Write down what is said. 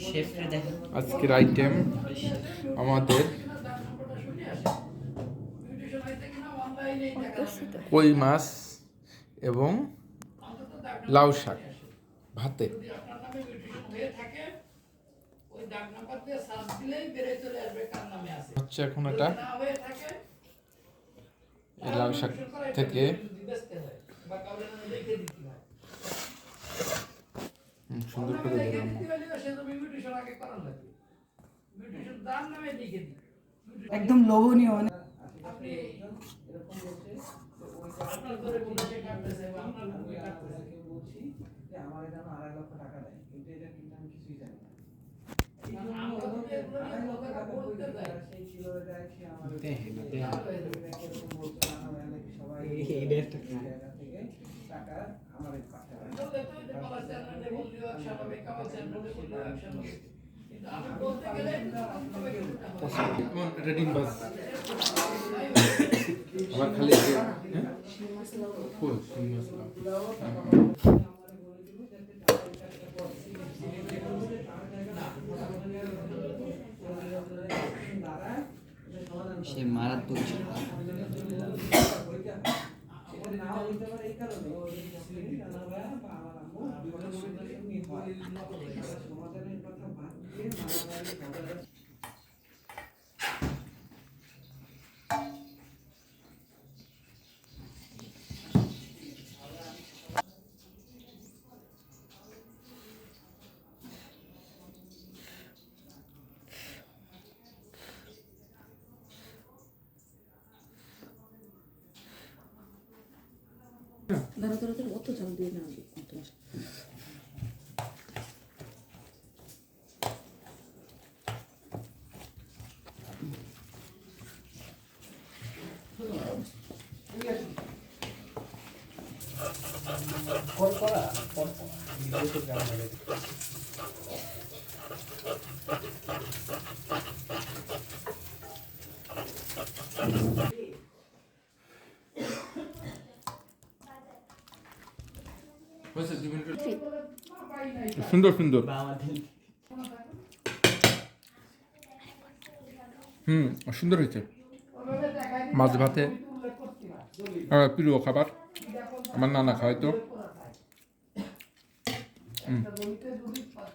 শেফরে দেখেন। আজকের আইটেম আমাদের কই মাছ এবং লাউ শাক ভাতে। হচ্ছে এখন এটা এই লাউ শাক থেকে সুন্দর করে দিলাম। একদম লোভনীয় মানে রেডিং বাস আবার খালি ফুল সে মারাত্মক ছিল। ধরো ধরো ধরো অত জল দিয়ে না সুন্দর সুন্দর। সুন্দর হয়েছে। মাছ ভাতে আমার প্রিয় খাবার, আমার নানা খাওয়াই তো।